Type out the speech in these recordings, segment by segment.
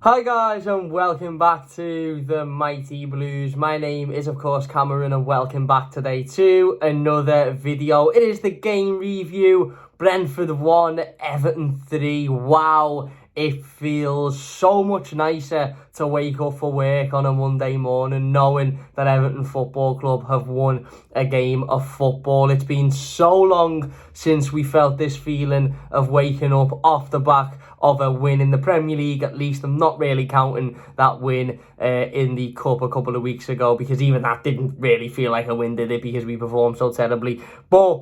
Hi guys and welcome back to the Mighty Blues. My name is of course Cameron and welcome back today to another video. It is the game review. Brentford 1, Everton 3. Wow, it feels so much nicer to wake up for work on a Monday morning knowing that Everton Football Club have won a game of football. It's been so long since we felt this feeling of waking up off the back of a win in the Premier League. At least I'm not really counting that win in the Cup a couple of weeks ago, because even that didn't really feel like a win, did it? Because we performed so terribly. But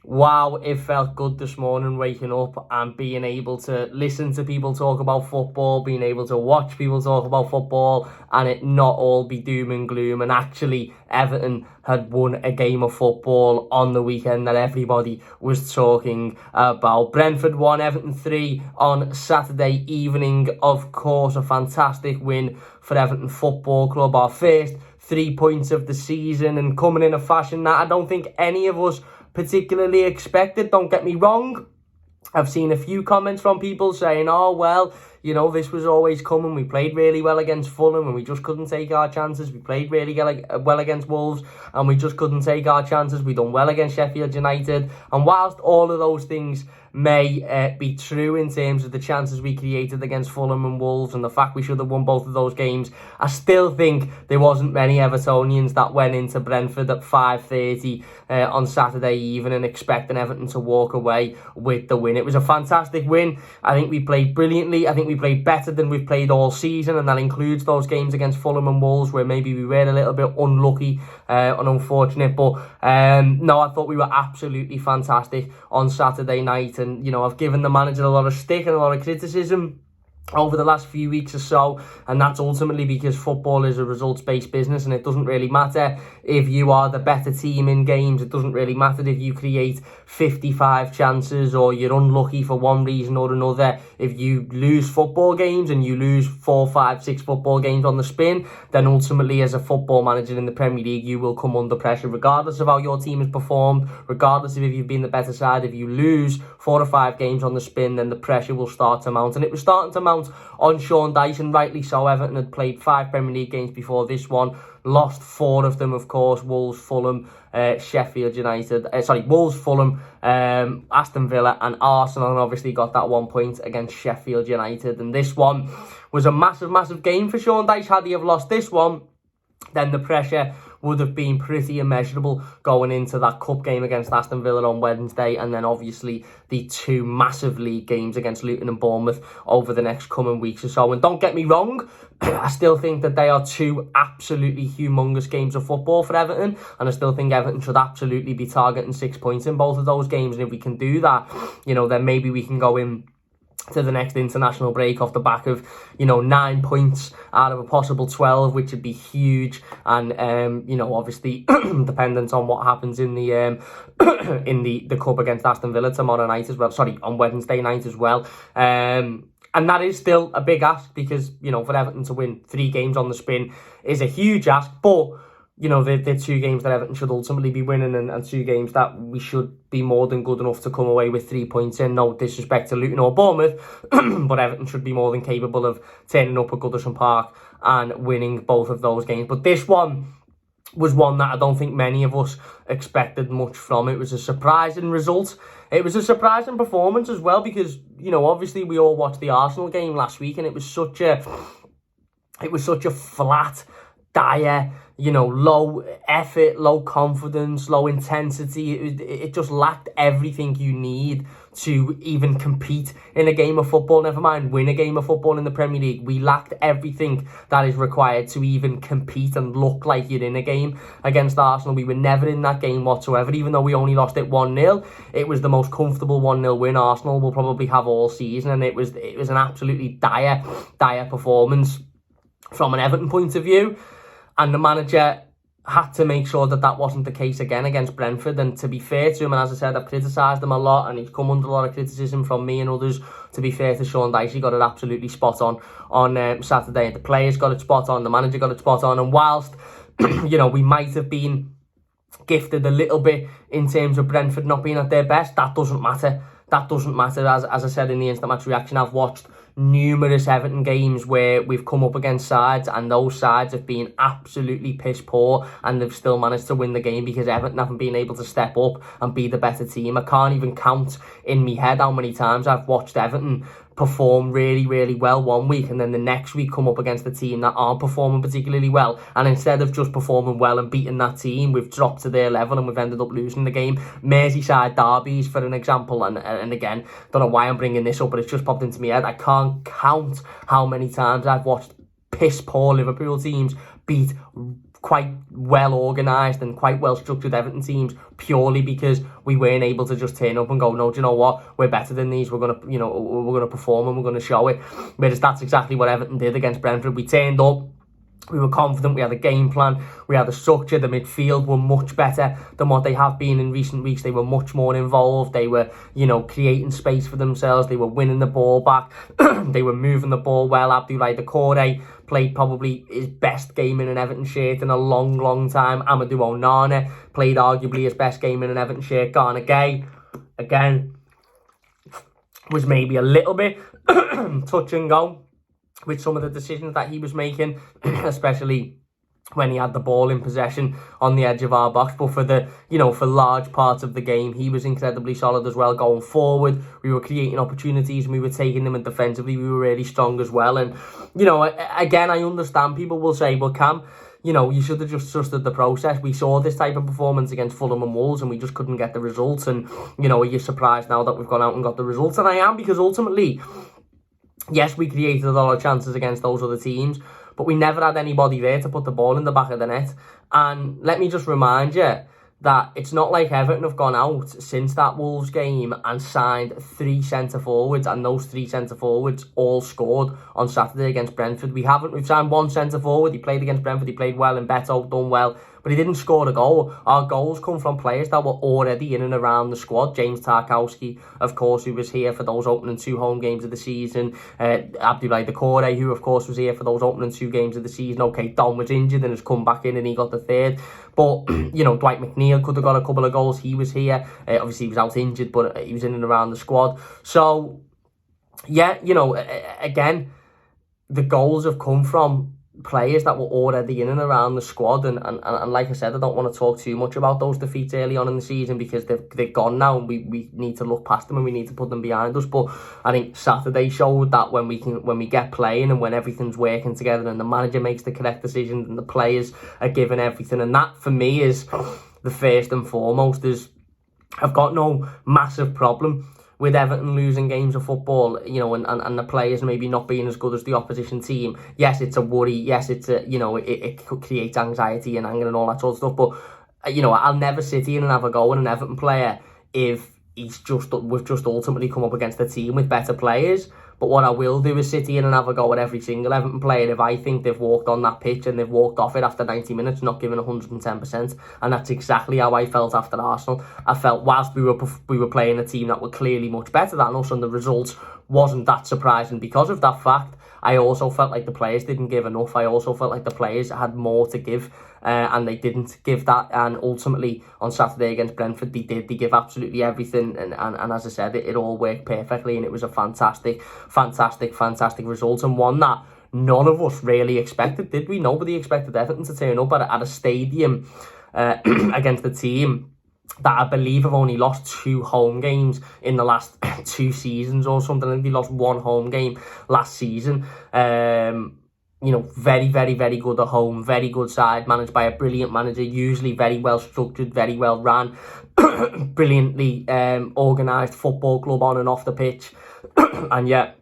wow, it felt good this morning waking up and being able to listen to people talk about football, being able to watch people talk about football, and it not all be doom and gloom. And actually, Everton had won a game of football on the weekend that everybody was talking about. Brentford 1, Everton 3 on Saturday evening. Of course, a fantastic win for Everton Football Club. Our first 3 points of the season, and coming in a fashion that I don't think any of us particularly expected. Don't get me wrong, I've seen a few comments from people saying, oh well, you know, this was always coming. We played really well against Fulham and we just couldn't take our chances. We played really well against Wolves and we just couldn't take our chances. We done well against Sheffield United. And whilst all of those things may be true in terms of the chances we created against Fulham and Wolves and the fact we should have won both of those games, I still think there wasn't many Evertonians that went into Brentford at 5:30 on Saturday evening expecting Everton to walk away with the win. It was a fantastic win. I think we played brilliantly. I think we played better than we've played all season, and that includes those games against Fulham and Wolves where maybe we were a little bit unlucky and unfortunate. But no, I thought we were absolutely fantastic on Saturday night. And, you know, I've given the manager a lot of stick and a lot of criticism over the last few weeks or so, and that's ultimately because football is a results-based business, and it doesn't really matter if you are the better team in games. It doesn't really matter if you create 55 chances or you're unlucky for one reason or another. If you lose football games and you lose 4, 5, 6 football games on the spin, then ultimately as a football manager in the Premier League, you will come under pressure regardless of how your team has performed, regardless of if you've been the better side. If you lose 4 or 5 games on the spin, then the pressure will start to mount, and it was starting to mount on Sean Dyche, and rightly so. Everton had played 5 Premier League games before this one, lost 4 of them, of course. Wolves, Fulham, Sheffield United, Wolves, Fulham, Aston Villa and Arsenal, and obviously got that 1 point against Sheffield United. And this one was a massive game for Sean Dyche. Had he have lost this one, then the pressure would have been pretty immeasurable going into that cup game against Aston Villa on Wednesday, and then obviously the 2 massive league games against Luton and Bournemouth over the next coming weeks or so. And don't get me wrong, I still think that they are 2 absolutely humongous games of football for Everton, and I still think Everton should absolutely be targeting 6 points in both of those games. And if we can do that, you know, then maybe we can go in to the next international break off the back of, you know, 9 points out of a possible 12, which would be huge. And you know, obviously dependent on what happens in the in the cup against Aston Villa tomorrow night as well, on Wednesday night as well. And that is still a big ask, because, you know, for Everton to win 3 games on the spin is a huge ask. But, you know, they're 2 games that Everton should ultimately be winning, and 2 games that we should be more than good enough to come away with 3 points in. No disrespect to Luton or Bournemouth, but Everton should be more than capable of turning up at Goodison Park and winning both of those games. But this one was one that I don't think many of us expected much from. It was a surprising result. It was a surprising performance as well, because, you know, obviously we all watched the Arsenal game last week, and it was such a flat, dire, you know, low effort, low confidence, low intensity. It just lacked everything you need to even compete in a game of football, never mind win a game of football in the Premier League. We lacked everything that is required to even compete and look like you're in a game against Arsenal. We were never in that game whatsoever, even though we only lost it 1-0. It was the most comfortable 1-0 win Arsenal will probably have all season, and it was an absolutely dire performance from an Everton point of view. And the manager had to make sure that that wasn't the case again against Brentford. And to be fair to him, and as I said, I've criticised him a lot, and he's come under a lot of criticism from me and others. To be fair to Sean Dyche, he got it absolutely spot on Saturday. The players got it spot on, the manager got it spot on. And whilst, you know, we might have been gifted a little bit in terms of Brentford not being at their best, that doesn't matter. That doesn't matter. As I said in the instant match reaction, I've watched numerous Everton games where we've come up against sides and those sides have been absolutely piss poor and they've still managed to win the game because Everton haven't been able to step up and be the better team. I can't even count in my head how many times I've watched Everton perform really, really well one week and then the next week come up against a team that aren't performing particularly well, and instead of just performing well and beating that team, we've dropped to their level and we've ended up losing the game. Merseyside derbies, for an example, and again, don't know why I'm bringing this up, but it's just popped into my head. I can't count how many times I've watched piss poor Liverpool teams beat quite well organised and quite well structured Everton teams purely because we weren't able to just turn up and go, no, do you know what, we're better than these, we're gonna perform and we're gonna show it. Whereas that's exactly what Everton did against Brentford. We turned up, we were confident, we had a game plan, we had a structure, the midfield were much better than what they have been in recent weeks. They were much more involved, they were, creating space for themselves, they were winning the ball back, they were moving the ball well. Abdoulaye Doucouré played probably his best game in an Everton shirt in a long, long time. Amadou Onana played arguably his best game in an Everton shirt. Gana Gueye, again, was maybe a little bit touch and go with some of the decisions that he was making, especially when he had the ball in possession on the edge of our box. But for large parts of the game, he was incredibly solid as well going forward. We were creating opportunities and we were taking them, and defensively we were really strong as well. And, again, I understand people will say, well, Cam, you should have just trusted the process. We saw this type of performance against Fulham and Wolves and we just couldn't get the results. And, are you surprised now that we've gone out and got the results? And I am, because ultimately, yes, we created a lot of chances against those other teams, but we never had anybody there to put the ball in the back of the net. And let me just remind you that it's not like Everton have gone out since that Wolves game and signed 3 centre-forwards, and those 3 centre-forwards all scored on Saturday against Brentford. We've signed 1 centre-forward, he played against Brentford, he played well, and Beto done well, but he didn't score a goal. Our goals come from players that were already in and around the squad. James Tarkowski, of course, who was here for those opening 2 home games of the season. Abdoulaye Doucouré, who of course was here for those opening 2 games of the season. Okay, Don was injured and has come back in and he got the 3rd. But, Dwight McNeil could have got a couple of goals. He was here. Obviously, he was out injured, but he was in and around the squad. So, yeah, again, the goals have come from players that were already in and around the squad, and like I said, I don't want to talk too much about those defeats early on in the season because they're gone now and we need to look past them and we need to put them behind us. But I think Saturday showed that when we get playing and when everything's working together and the manager makes the correct decisions and the players are given everything, and that for me is the first and foremost. I've got no massive problem with Everton losing games of football, and the players maybe not being as good as the opposition team. Yes, it's a worry. Yes, it's it could create anxiety and anger and all that sort of stuff. But, I'll never sit here and have a go at an Everton player if we've just ultimately come up against a team with better players. But what I will do is sit here and have a go at every single Everton player if I think they've walked on that pitch and they've walked off it after 90 minutes, not giving 110%. And that's exactly how I felt after Arsenal. I felt whilst we were playing a team that were clearly much better than us and the results wasn't that surprising because of that fact, I also felt like the players didn't give enough. I also felt like the players had more to give, and they didn't give that. And ultimately, on Saturday against Brentford, they did. They give absolutely everything. And as I said, it all worked perfectly. And it was a fantastic result. And one that none of us really expected, did we? Nobody expected Everton to turn up at a stadium against a team that I believe have only lost 2 home games in the last 2 seasons or something. I think they lost 1 home game last season. Very, very, very good at home. Very good side, managed by a brilliant manager, usually very well structured, very well ran, brilliantly organised football club on and off the pitch. And yet,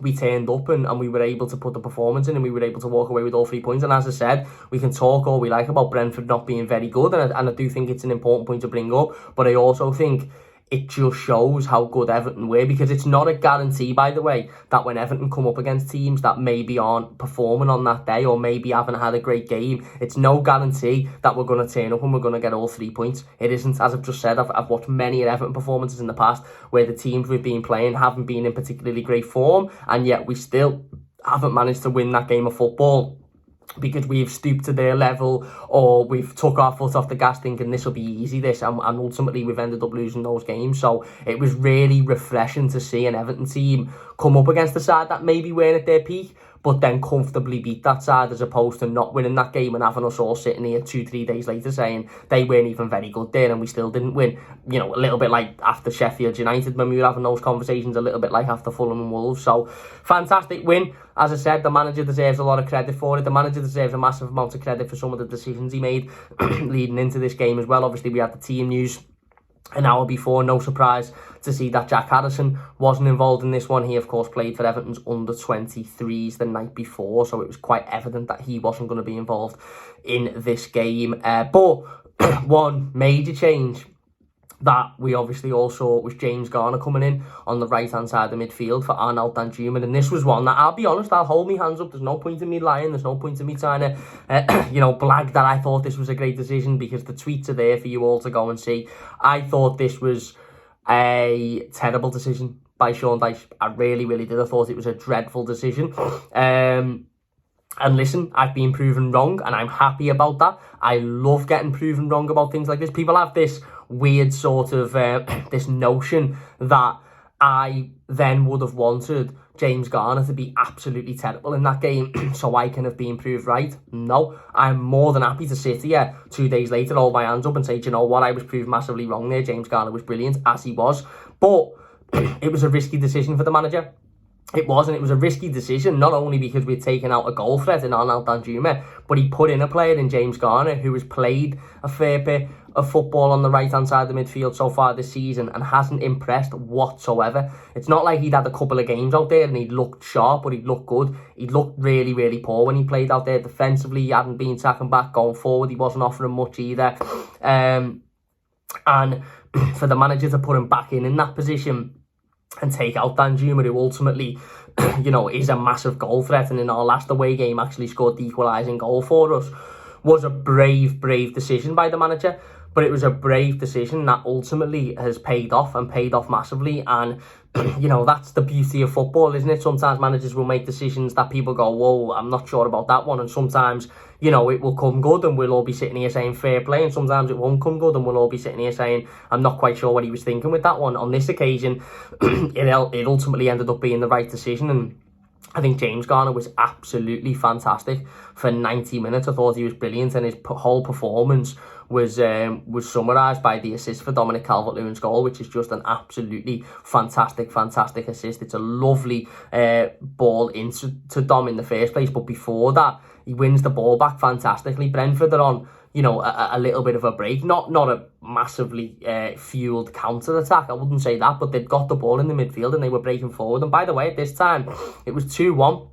we turned up and we were able to put the performance in and we were able to walk away with all 3 points. And as I said, we can talk all we like about Brentford not being very good, and I do think it's an important point to bring up, but I also think it just shows how good Everton were, because it's not a guarantee, by the way, that when Everton come up against teams that maybe aren't performing on that day or maybe haven't had a great game, it's no guarantee that we're going to turn up and we're going to get all 3 points. It isn't. As I've just said, I've watched many Everton performances in the past where the teams we've been playing haven't been in particularly great form, and yet we still haven't managed to win that game of football. because we've stooped to their level, or we've took our foot off the gas thinking this will be easy, and ultimately we've ended up losing those games. So it was really refreshing to see an Everton team come up against the side that maybe weren't at their peak, but then comfortably beat that side, as opposed to not winning that game and having us all sitting here 2-3 days later saying they weren't even very good there and we still didn't win. You know, a little bit like after Sheffield United when we were having those conversations, a little bit like after Fulham and Wolves. So fantastic win. As I said, the manager deserves a lot of credit for it. The manager deserves a massive amount of credit for some of the decisions he made leading into this game as well. Obviously, we had the team news an hour before. No surprise to see that Jack Harrison wasn't involved in this one. He, of course, played for Everton's under-23s the night before, so it was quite evident that he wasn't going to be involved in this game. But one major change that we obviously all saw was James Garner coming in on the right-hand side of the midfield for Arnaud Danjuma. And this was one that, I'll be honest, I'll hold my hands up. There's no point in me lying. There's no point in me trying to, blag that I thought this was a great decision, because the tweets are there for you all to go and see. I thought this was a terrible decision by Sean Dyche. I really, really did. I thought it was a dreadful decision. And listen, I've been proven wrong, and I'm happy about that. I love getting proven wrong about things like this. People have this weird sort of this notion that I then would have wanted James Garner to be absolutely terrible in that game so I can have been proved right. No, I'm more than happy to sit here 2 days later, hold my hands up and say, do you know what, I was proved massively wrong there. James Garner was brilliant, as he was. But it was a risky decision for the manager. It was, and it was a risky decision, not only because we'd taken out a goal threat in Arnaud Danjuma, but he put in a player in James Garner who has played a fair bit of football on the right-hand side of the midfield so far this season and hasn't impressed whatsoever. It's not like he'd had a couple of games out there and he'd looked sharp, but he'd looked good. He'd looked really, really poor when he played out there. Defensively, he hadn't been tracking back. Going forward, he wasn't offering much either. And for the manager to put him back in that position and take out Danjuma, who ultimately, is a massive goal threat, and in our last away game actually scored the equalising goal for us, was a brave decision by the manager. But it was a brave decision that ultimately has paid off, and paid off massively. And, that's the beauty of football, isn't it? Sometimes managers will make decisions that people go, whoa, I'm not sure about that one. And sometimes, it will come good and we'll all be sitting here saying fair play. And sometimes it won't come good and we'll all be sitting here saying, I'm not quite sure what he was thinking with that one. On this occasion, it ultimately ended up being the right decision. And I think James Garner was absolutely fantastic for 90 minutes. I thought he was brilliant, and his whole performance was summarised by the assist for Dominic Calvert-Lewin's goal, which is just an absolutely fantastic assist. It's a lovely ball into Dom in the first place, but before that, he wins the ball back fantastically. Brentford are on, a little bit of a break. Not a massively fueled counter-attack, I wouldn't say that, but they'd got the ball in the midfield and they were breaking forward. And by the way, at this time, it was 2-1.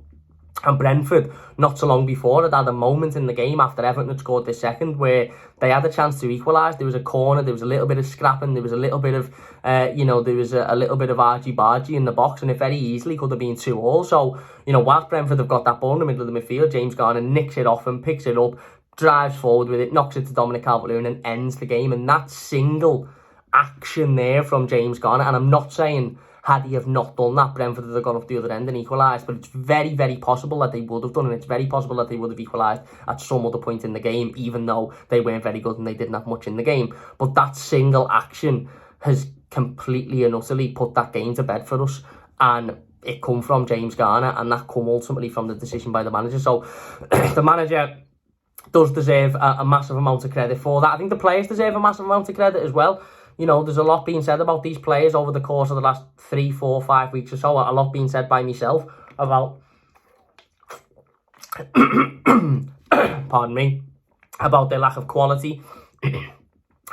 And Brentford, not so long before, had a moment in the game after Everton had scored their second where they had a chance to equalise. There was a corner, there was a little bit of scrapping, there was a little bit of, there was a little bit of argy-bargy in the box, and it very easily could have been 2-2. So, whilst Brentford have got that ball in the middle of the midfield, James Garner nicks it off and picks it up, drives forward with it, knocks it to Dominic Calvert-Lewin and ends the game. And that single action there from James Garner, and I'm not saying had he have not done that, Brentford would have gone off the other end and equalised, but it's very, very possible that they would have done, and it's very possible that they would have equalised at some other point in the game, even though they weren't very good and they didn't have much in the game. But that single action has completely and utterly put that game to bed for us, and it come from James Garner, and that come ultimately from the decision by the manager. So the manager does deserve a massive amount of credit for that. I think the players deserve a massive amount of credit as well. There's a lot being said about these players over the course of the last 3, 4, 5 weeks or so. A lot being said by myself about, pardon me, about their lack of quality,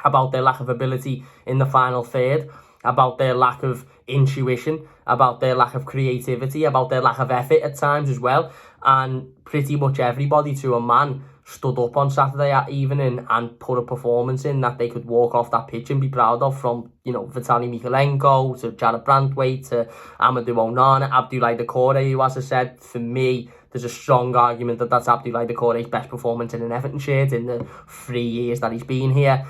about their lack of ability in the final third, about their lack of intuition, about their lack of creativity, about their lack of effort at times as well. And pretty much everybody, to a man, stood up on Saturday evening and put a performance in that they could walk off that pitch and be proud of, from, Vitaly Mikalenko to Jared Brandwaite to Amadou Onana, Abdoulaye Doucouré, who, as I said, for me, there's a strong argument that that's Abdoulaye Doucouré's best performance in an Everton shirt in the 3 years that he's been here.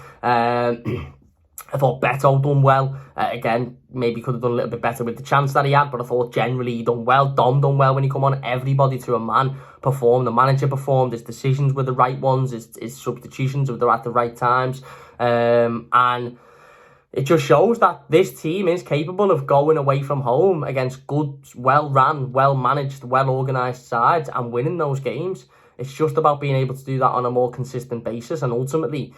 I thought Beto done well. Again, maybe could have done a little bit better with the chance that he had, but I thought generally he done well. Dom done well when he come on. Everybody to a man performed. The manager performed. His decisions were the right ones. His substitutions were at the right times. And it just shows that this team is capable of going away from home against good, well-ran, well-managed, well-organised sides and winning those games. It's just about being able to do that on a more consistent basis. And ultimately,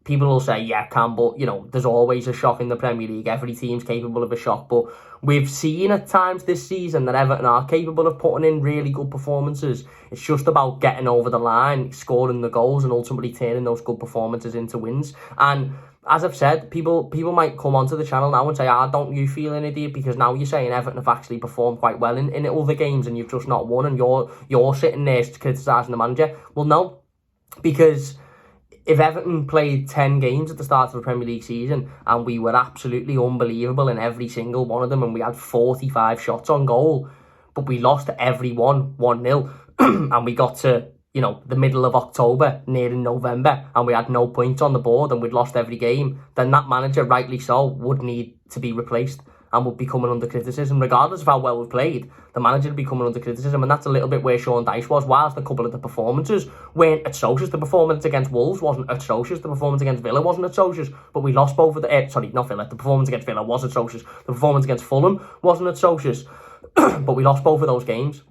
people will say, yeah, Cam, but, there's always a shock in the Premier League. Every team's capable of a shock. But we've seen at times this season that Everton are capable of putting in really good performances. It's just about getting over the line, scoring the goals, and ultimately turning those good performances into wins. And as I've said, people might come onto the channel now and say, don't you feel an idiot? Because now you're saying Everton have actually performed quite well in other games and you've just not won, and you're sitting there criticising the manager. Well, no, because if Everton played 10 games at the start of the Premier League season and we were absolutely unbelievable in every single one of them and we had 45 shots on goal, but we lost every one 1-0 and we got to the middle of October, nearing November, and we had no points on the board and we'd lost every game, then that manager, rightly so, would need to be replaced and would be coming under criticism. Regardless of how well we've played, the manager would be coming under criticism, and that's a little bit where Sean Dyche was. Whilst a couple of the performances weren't atrocious, the performance against Wolves wasn't atrocious, the performance against Villa wasn't atrocious, but we lost both of the... not Villa, the performance against Villa was atrocious, the performance against Fulham wasn't atrocious, but we lost both of those games.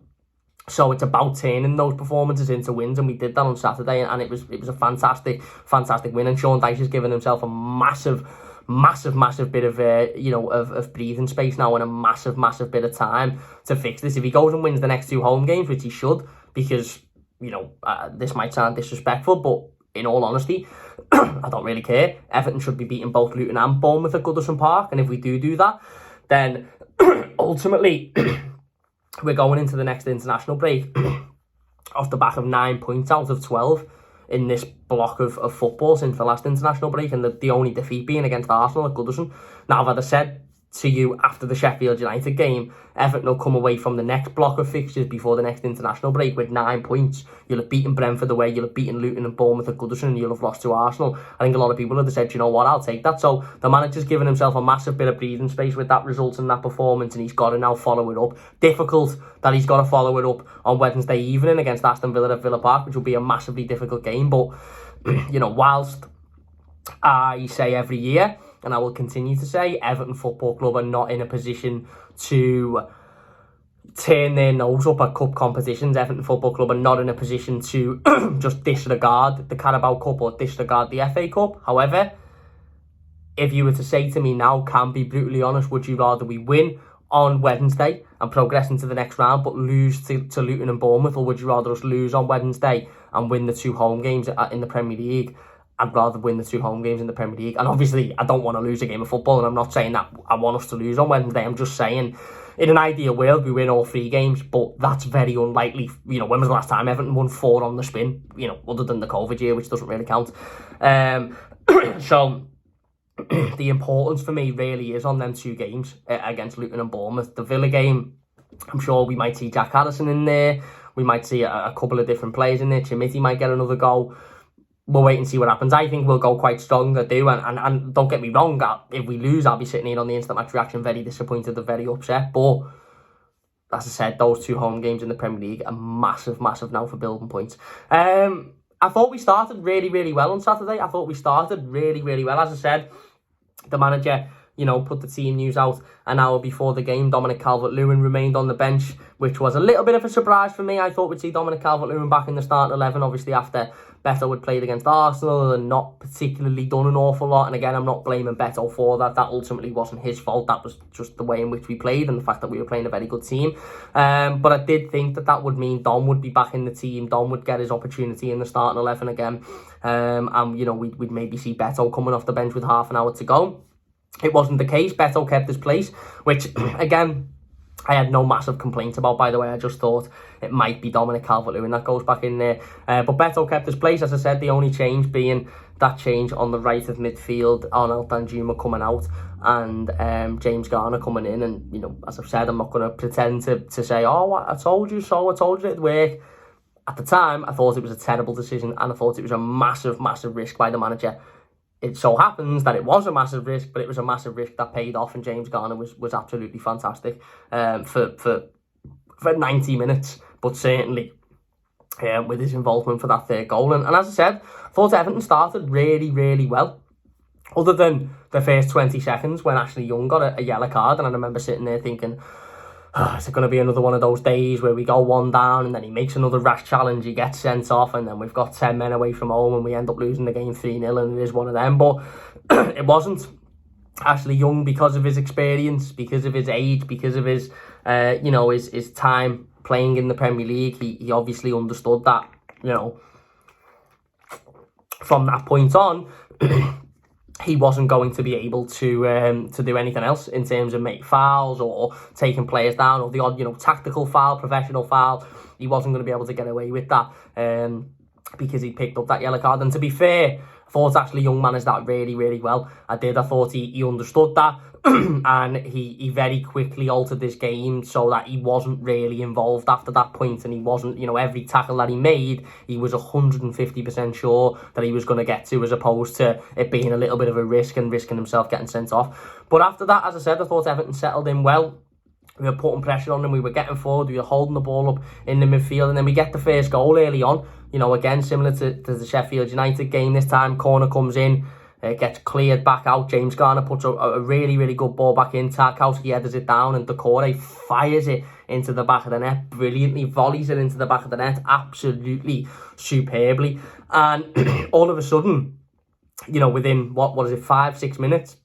So it's about turning those performances into wins, and we did that on Saturday, and it was a fantastic win. And Sean Dyche has given himself a massive bit of of breathing space now, and a massive bit of time to fix this. If he goes and wins the next two home games, which he should, because this might sound disrespectful, but in all honesty, I don't really care. Everton should be beating both Luton and Bournemouth at Goodison Park, and if we do that, then ultimately we're going into the next international break off the back of 9 points out of 12 in this block of football since the last international break, and the only defeat being against Arsenal at Goodison. Now, as I said to you after the Sheffield United game, Everton will come away from the next block of fixtures before the next international break with 9 points. You'll have beaten Brentford away, you'll have beaten Luton and Bournemouth at Goodison, and you'll have lost to Arsenal. I think a lot of people have said, you know what, I'll take that. So the manager's given himself a massive bit of breathing space with that result and that performance, and he's got to now follow it up. Difficult that he's got to follow it up on Wednesday evening against Aston Villa at Villa Park, which will be a massively difficult game. But whilst I say every year, and I will continue to say, Everton Football Club are not in a position to turn their nose up at cup competitions. Everton Football Club are not in a position to just disregard the Carabao Cup or disregard the FA Cup. However, if you were to say to me now, can be brutally honest, would you rather we win on Wednesday and progress into the next round but lose to Luton and Bournemouth, or would you rather us lose on Wednesday and win the two home games in the Premier League? I'd rather win the two home games in the Premier League. And obviously, I don't want to lose a game of football, and I'm not saying that I want us to lose on Wednesday. I'm just saying, in an ideal world, we win all 3 games, but that's very unlikely. When was the last time Everton won 4 on the spin? Other than the COVID year, which doesn't really count. So the importance for me really is on them 2 games against Luton and Bournemouth. The Villa game, I'm sure we might see Jack Harrison in there. We might see a couple of different players in there. Chimiti might get another goal. We'll wait and see what happens. I think we'll go quite strong, I do. And don't get me wrong, if we lose, I'll be sitting here on the instant match reaction very disappointed and very upset. But as I said, those 2 home games in the Premier League are massive now for building points. I thought we started really well on Saturday. I thought we started really well. As I said, the manager, put the team news out an hour before the game. Dominic Calvert-Lewin remained on the bench, which was a little bit of a surprise for me. I thought we'd see Dominic Calvert-Lewin back in the starting 11, obviously after Beto had played against Arsenal and not particularly done an awful lot. And again, I'm not blaming Beto for that. That ultimately wasn't his fault. That was just the way in which we played and the fact that we were playing a very good team. But I did think that would mean Dom would be back in the team. Dom would get his opportunity in the starting 11 again. And, we'd maybe see Beto coming off the bench with half an hour to go. It wasn't the case. Beto kept his place, which, again, I had no massive complaints about, by the way. I just thought it might be Dominic Calvert-Lewin that goes back in there. But Beto kept his place, as I said, the only change being that change on the right of midfield, Arnold Danjuma coming out and James Garner coming in. And, as I've said, I'm not going to pretend to say, oh, I told you so, I told you it'd work. At the time, I thought it was a terrible decision, and I thought it was a massive risk by the manager. it so happens that it was a massive risk, but it was a massive risk that paid off, and James Garner was absolutely fantastic for 90 minutes, but certainly with his involvement for that third goal. And as I said, I thought Everton started really, really well, other than the first 20 seconds when Ashley Young got a yellow card, and I remember sitting there thinking, is it going to be another one of those days where we go one down and then he makes another rash challenge, he gets sent off, and then we've got 10 men away from home and we end up losing the game 3-0, and it is one of them. But it wasn't. Ashley Young, because of his experience, because of his age, because of his his time playing in the Premier League, he obviously understood that, from that point on, he wasn't going to be able to do anything else in terms of make fouls or taking players down, or the odd tactical foul, professional foul. He wasn't going to be able to get away with that because he picked up that yellow card. And to be fair, I thought Ashley Young managed that really, really well. I thought he understood that and he very quickly altered this game so that he wasn't really involved after that point, and he wasn't, every tackle that he made, he was 150% sure that he was going to get to, as opposed to it being a little bit of a risk and risking himself getting sent off. But after that, as I said, I thought Everton settled in well. We were putting pressure on them, we were getting forward, we were holding the ball up in the midfield, and then we get the first goal early on. Again, similar to the Sheffield United game this time, corner comes in, gets cleared back out. James Garner puts a really, really good ball back in. Tarkowski headers it down, and Decore fires it into the back of the net brilliantly, volleys it into the back of the net absolutely superbly. And all of a sudden, within, what is it, 5-6 minutes,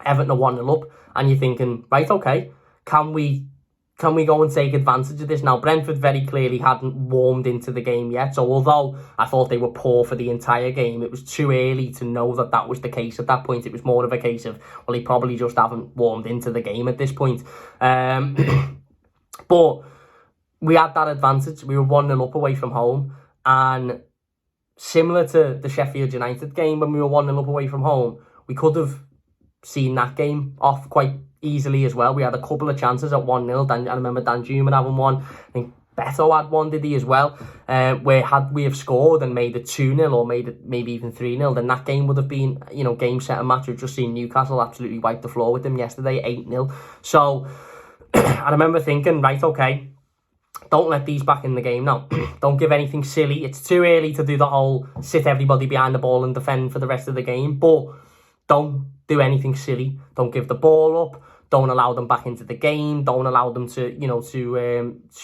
Everton are 1-0 up, and you're thinking, right, okay, can we go and take advantage of this? Now, Brentford very clearly hadn't warmed into the game yet, so although I thought they were poor for the entire game, it was too early to know that was the case at that point. It was more of a case of, well, they probably just haven't warmed into the game at this point. But we had that advantage. We were 1-0 up away from home, and similar to the Sheffield United game, when we were 1-0 up away from home, we could have seen that game off quite easily as well. We had a couple of chances at 1-0. I remember Dan Juma having one. I think Beto had one, did he, as well? Where had we have scored and made it 2-0 or made it maybe even 3-0, then that game would have been, game set and match. We've just seen Newcastle absolutely wipe the floor with them yesterday, 8-0. So I remember thinking, right, okay, don't let these back in the game now. Don't give anything silly. It's too early to do the whole sit everybody behind the ball and defend for the rest of the game, but don't do anything silly. Don't give the ball up. Don't allow them back into the game. Don't allow them to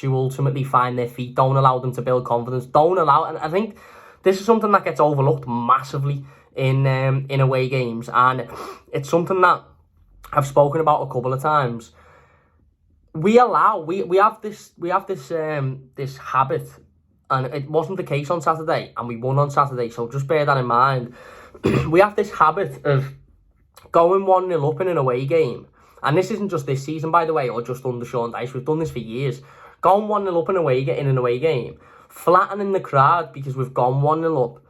ultimately find their feet. Don't allow them to build confidence. Don't allow, and I think this is something that gets overlooked massively in away games, and it's something that I've spoken about a couple of times. We have this habit, and it wasn't the case on Saturday, and we won on Saturday, so just bear that in mind. We have this habit of going 1-0 up in an away game, and this isn't just this season, by the way, or just under Sean Dyche. We've done this for years. Going 1-0 up in an away game, flattening the crowd because we've gone 1-0 up,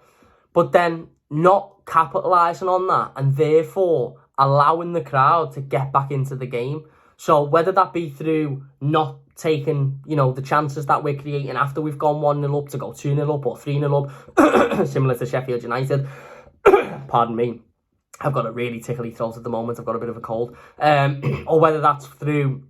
but then not capitalising on that, and therefore allowing the crowd to get back into the game. So whether that be through not taking, the chances that we're creating after we've gone 1-0 up to go 2-0 up or 3-0 up, similar to Sheffield United. Pardon me. I've got a really tickly throat at the moment. I've got a bit of a cold. Or whether that's through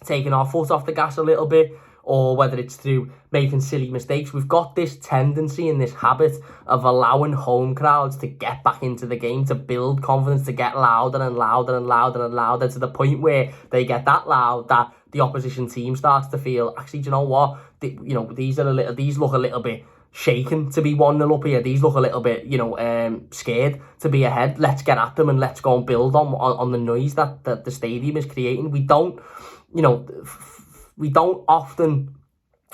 taking our foot off the gas a little bit, or whether it's through making silly mistakes. We've got this tendency and this habit of allowing home crowds to get back into the game, to build confidence, to get louder and louder and louder and louder, to the point where they get that loud that the opposition team starts to feel, actually, do you know what? These look a little bit shaken to be 1-0 up here. These look a little bit, scared to be ahead. Let's get at them and let's go and build on the noise that the stadium is creating. We don't often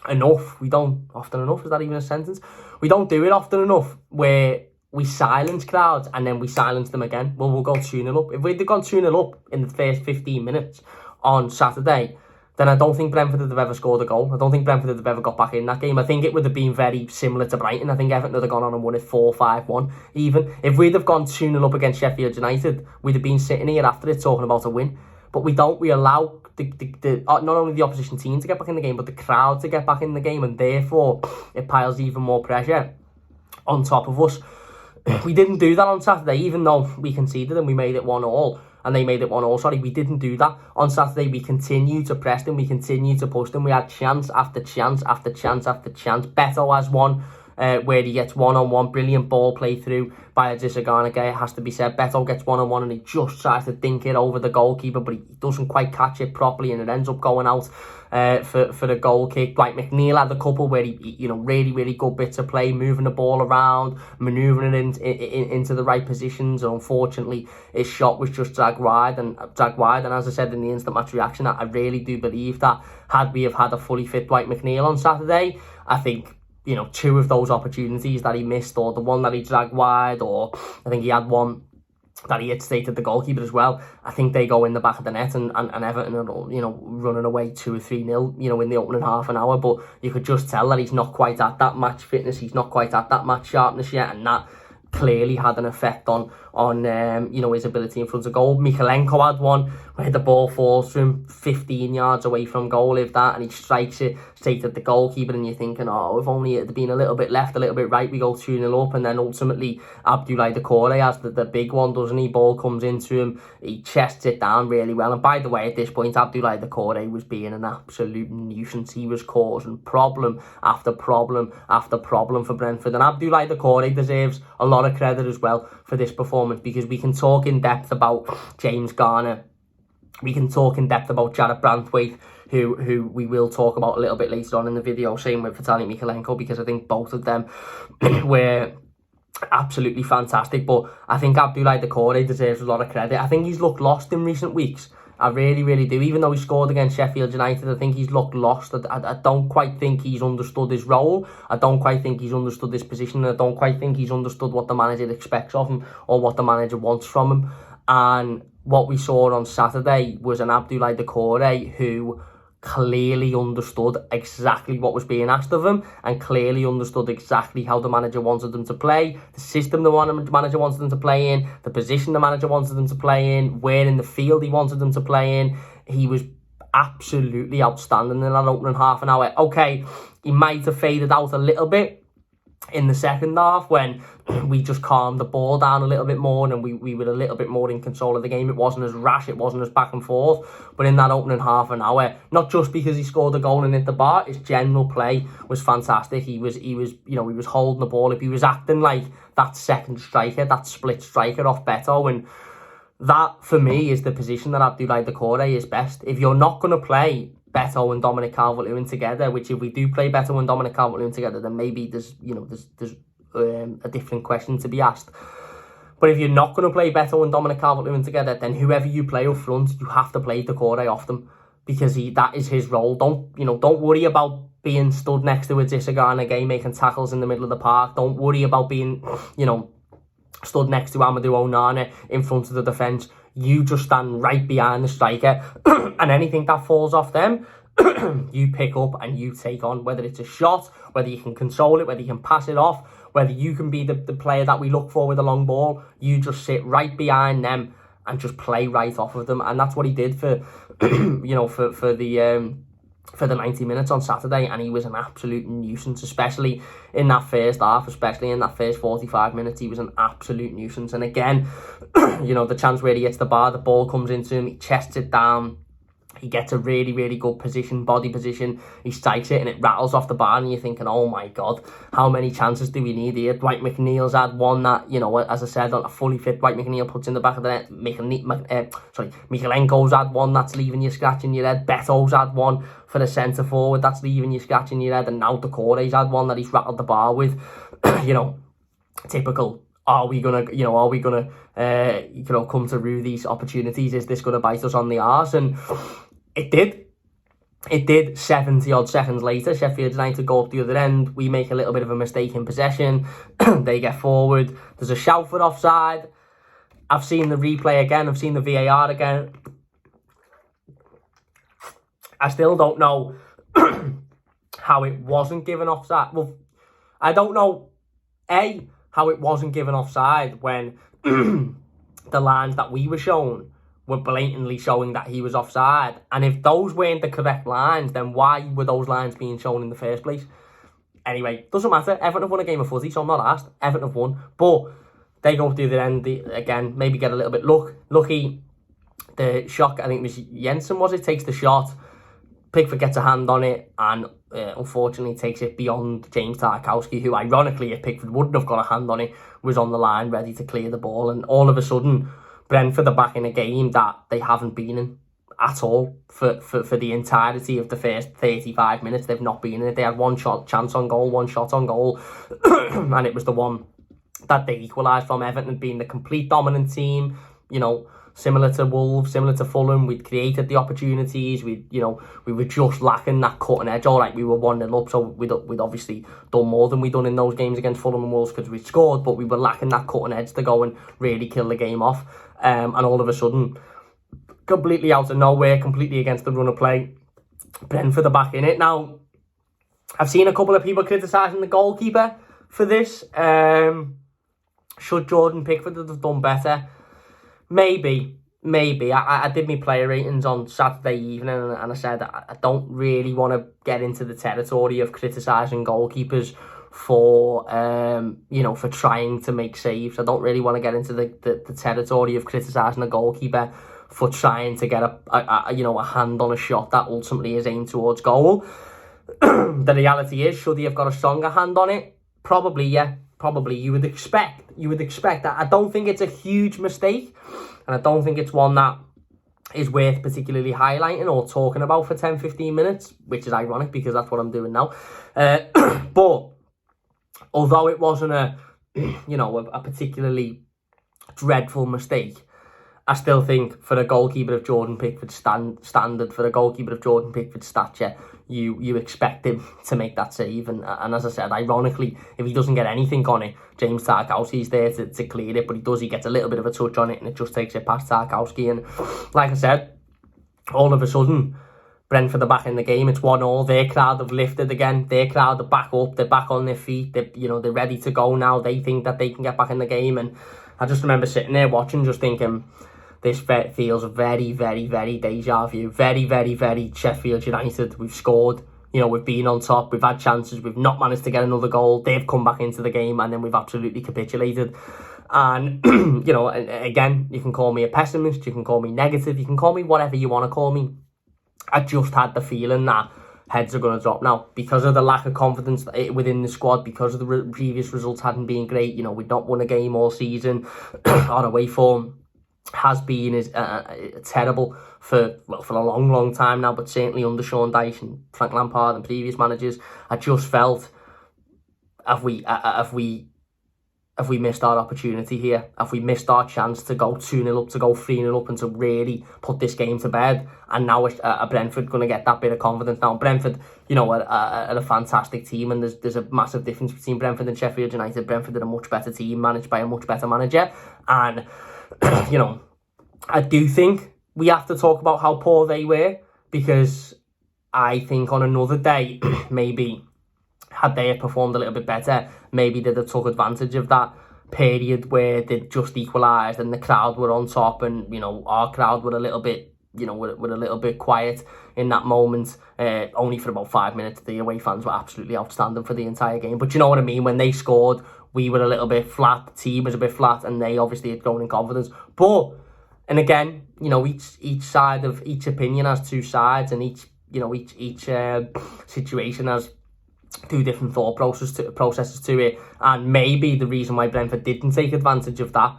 enough, is that even a sentence? We don't do it often enough where we silence crowds and then we silence them again. Well, we'll go 2-0 up. If we'd have gone 2-0 up in the first 15 minutes on Saturday, then I don't think Brentford would have ever scored a goal. I don't think Brentford would have ever got back in that game. I think it would have been very similar to Brighton. I think Everton would have gone on and won it 4-5-1 even. If we'd have gone 2-0 up against Sheffield United, we'd have been sitting here after it talking about a win. But we don't. We allow not only the opposition team to get back in the game, but the crowd to get back in the game, and therefore it piles even more pressure on top of us. We didn't do that on Saturday, even though we conceded and we made it 1-1. And they made it 1-1, sorry. We didn't do that. On Saturday, we continued to press them. We continued to push them. We had chance after chance after chance after chance. Beto has one where he gets one-on-one. Brilliant ball play through by a Gisagana. It has to be said. Beto gets one-on-one and he just tries to dink it over the goalkeeper, but he doesn't quite catch it properly and it ends up going out for the goal kick. Dwight McNeil had a couple where he really good bits of play, moving the ball around, manoeuvring it into the right positions, and unfortunately his shot was just dragged wide. And as I said in the instant match reaction, I really do believe that had we have had a fully fit Dwight McNeil on Saturday, I think, you know, 2 of those opportunities that he missed, or the one that he dragged wide, or I think he had one that he hit straight at the goalkeeper as well, I think they go in the back of the net, and Everton are, you know, running away 2 or 3-0, you know, in the opening half an hour. But you could just tell that he's not quite at that match fitness, he's not quite at that match sharpness yet, and that clearly had an effect on you know, his ability in front of goal. Mikalenko had one where the ball falls to him 15 yards away from goal, if that, and he strikes it straight at the goalkeeper, and you're thinking, oh, if only it had been a little bit left, a little bit right, we go 2-0 up. And then ultimately Abdoulaye Doucouré has the big one, doesn't he? Ball comes into him, he chests it down really well. And by the way, at this point, Abdoulaye Doucouré was being an absolute nuisance. He was causing problem after problem after problem for Brentford, and Abdoulaye Doucouré deserves a lot of credit as well for this performance, because we can talk in depth about James Garner, we can talk in depth about Jared Brantwaite, who we will talk about a little bit later on in the video, same with Vitaly Mikalenko, because I think both of them were absolutely fantastic. But I think Abdoulaye Doucouré deserves a lot of credit. I think he's looked lost in recent weeks. I really do. Even though he scored against Sheffield United, I think he's looked lost. I don't quite think he's understood his role. I don't quite think he's understood his position. And I don't quite think he's understood what the manager expects of him or what the manager wants from him. And what we saw on Saturday was an Abdoulaye Doucouré who clearly understood exactly what was being asked of him, and clearly understood exactly how the manager wanted them to play, the system the manager wanted them to play in, the position the manager wanted them to play in, where in the field he wanted them to play in. He was absolutely outstanding in that opening half an hour. Okay, he might have faded out a little bit in the second half when we just calmed the ball down a little bit more and we were a little bit more in control of the game. It wasn't as rash, it wasn't as back and forth. But in that opening half an hour, not just because he scored a goal and hit the bar, his general play was fantastic. He was holding the ball. If he was acting like that second striker, that split striker off Beto, and that for me is the position that Abdoulaye Doucouré is best. If you're not going to play Beto and Dominic Calvert-Lewin together, which if we do play Beto and Dominic Calvert-Lewin together, then maybe there's a different question to be asked. But if you're not going to play Beto and Dominic Calvert-Lewin together, then whoever you play up front, you have to play Doucouré off them, because that is his role. Don't worry about being stood next to a Gisagana game making tackles in the middle of the park. Don't worry about being, stood next to Amadou Onana in front of the defence. You just stand right behind the striker and anything that falls off them, you pick up and you take on, whether it's a shot, whether you can control it, whether you can pass it off, whether you can be the player that we look for with a long ball. You just sit right behind them and just play right off of them. And that's what he did for for the 90 minutes on Saturday, and he was an absolute nuisance, especially in that first half, especially in that first 45 minutes. He was an absolute nuisance. And again, the chance where he hits the bar, the ball comes into him, he chests it down, he gets a really good body position, he strikes it and it rattles off the bar, and you're thinking, oh my god, how many chances do we need here? Dwight McNeil's had one that, as I said, a fully fit Dwight McNeil puts in the back of the net. Mikalenko's had one that's leaving you scratching your head. Beto's had one for the centre forward that's leaving you scratching your head, and now Doucouré's had one that he's rattled the bar with. Typical. Are we gonna come to rue these opportunities? Is this gonna bite us on the arse? And it did. 70 odd seconds later, Sheffield United go up the other end. We make a little bit of a mistake in possession. They get forward. There's a shout for offside. I've seen the replay again. I've seen the VAR again. I still don't know how it wasn't given offside. Well, I don't know, how it wasn't given offside when the lines that we were shown were blatantly showing that he was offside. And if those weren't the correct lines, then why were those lines being shown in the first place? Anyway, doesn't matter. Everton have won a game of footy, so I'm not asked. Everton have won. But They go to the other end, again, maybe get a little bit lucky. The shot, I think it was Jensen, takes the shot. Pickford gets a hand on it and unfortunately takes it beyond James Tarkowski, who ironically, if Pickford wouldn't have got a hand on it, was on the line ready to clear the ball. And all of a sudden, Brentford are back in a game that they haven't been in at all for the entirety of the first 35 minutes. They've not been in it. They had one shot on goal, and it was the one that they equalised from. Everton being the complete dominant team, similar to Wolves, similar to Fulham. We'd created the opportunities. We were just lacking that cutting edge. All right, we were 1-0 up, so we'd obviously done more than we'd done in those games against Fulham and Wolves because we scored, but we were lacking that cutting edge to go and really kill the game off. And all of a sudden, completely out of nowhere, completely against the run of play, Brentford are back in it. Now, I've seen a couple of people criticising the goalkeeper for this. Should Jordan Pickford have done better? Maybe. I did my player ratings on Saturday evening and I said I don't really want to get into the territory of criticising goalkeepers for for trying to make saves. I don't really want to get into the territory of criticising a goalkeeper for trying to get a hand on a shot that ultimately is aimed towards goal. The reality is, should he have got a stronger hand on it? Probably, yeah. Probably, you would expect that. I don't think it's a huge mistake, and I don't think it's one that is worth particularly highlighting or talking about for 10-15 minutes, which is ironic because that's what I'm doing now. But although it wasn't a particularly dreadful mistake, I still think for a goalkeeper of Jordan Pickford's standard, for a goalkeeper of Jordan Pickford's stature, you expect him to make that save. And as I said, ironically, if he doesn't get anything on it, James Tarkowski's there to clear it, but he gets a little bit of a touch on it and it just takes it past Tarkowski. And like I said, all of a sudden, Brentford are back in the game. It's 1-1. Their crowd have lifted again. Their crowd are back up. They're back on their feet. They're ready to go now. They think that they can get back in the game. And I just remember sitting there watching, just thinking, this feels very, very, very deja vu. Very, very, very Sheffield United. We've scored. We've been on top. We've had chances. We've not managed to get another goal. They've come back into the game and then we've absolutely capitulated. And, again, you can call me a pessimist. You can call me negative. You can call me whatever you want to call me. I just had the feeling that heads are going to drop now because of the lack of confidence within the squad, because of the previous results hadn't been great. We'd not won a game all season. Our away form has been terrible for a long, long time now, but certainly under Sean Dyche and Frank Lampard and previous managers. I just felt, have we missed our opportunity here? Have we missed our chance to go 2-0 up, to go 3-0 up, and to really put this game to bed? And now are Brentford going to get that bit of confidence? Now, Brentford, are a fantastic team, and there's a massive difference between Brentford and Sheffield United. Brentford are a much better team, managed by a much better manager. And, I do think we have to talk about how poor they were, because I think on another day, maybe had they performed a little bit better, maybe they'd have took advantage of that period where they'd just equalised and the crowd were on top, and our crowd were a little bit were a little bit quiet in that moment, only for about 5 minutes. The away fans were absolutely outstanding for the entire game, but you know what I mean, when they scored we were a little bit flat, the team was a bit flat, and they obviously had grown in confidence. But and again, each side of each opinion has two sides, and each situation has two different thought processes to it. And maybe the reason why Brentford didn't take advantage of that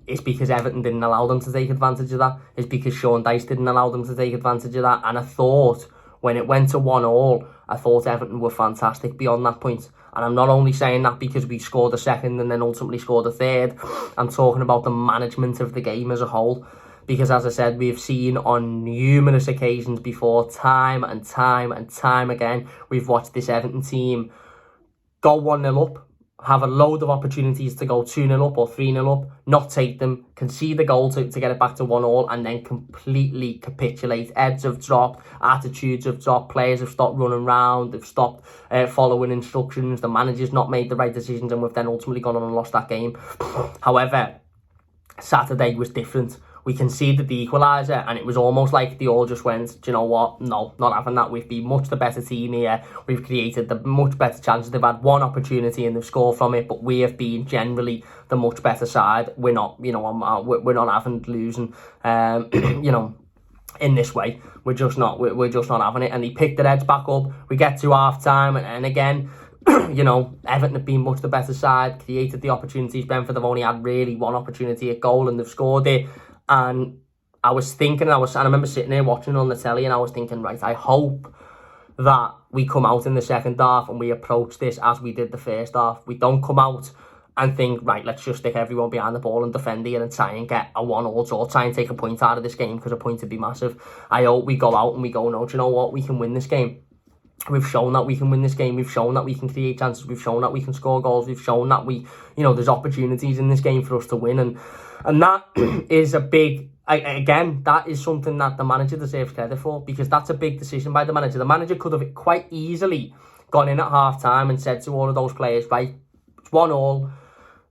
is because Everton didn't allow them to take advantage of that. Is because Sean Dyche didn't allow them to take advantage of that. And I thought when it went to 1-1, I thought Everton were fantastic beyond that point. And I'm not only saying that because we scored a second and then ultimately scored a third. I'm talking about the management of the game as a whole. Because as I said, we've seen on numerous occasions before, time and time and time again, we've watched this Everton team go 1-0 up, have a load of opportunities to go 2-0 up or 3-0 up, not take them, concede the goal to get it back to 1-1, and then completely capitulate. Heads have dropped, attitudes have dropped, players have stopped running around, they've stopped following instructions, the manager's not made the right decisions, and we've then ultimately gone on and lost that game. However, Saturday was different. we conceded the equaliser, and it was almost like they all just went, do you know what, no, not having that. We've been much the better team here. We've created the much better chances. They've had one opportunity and they've scored from it, but we have been generally the much better side. We're not, you know, we're not having losing, you know, in this way. We're just not having it. And he picked the Reds back up. We get to half time, and again, you know, Everton have been much the better side, created the opportunities. Brentford have only had really one opportunity at goal, and they've scored it. And I was thinking, I remember sitting there watching on the telly, and I was thinking, right, I hope that we come out in the second half and we approach this as we did the first half. We don't come out and think, right, let's just stick everyone behind the ball and defend here and try and get a 1-1 or try and take a point out of this game, because a point would be massive. I hope we go out and we go, no, do you know what, we can win this game. We've shown that we can win this game. We've shown that we can create chances. We've shown that we can score goals. We've shown that we, you know, there's opportunities in this game for us to win. And that is a big, again, that is something that the manager deserves credit for, because that's a big decision by the manager. The manager could have quite easily gone in at half time and said to all of those players, right, it's 1-1.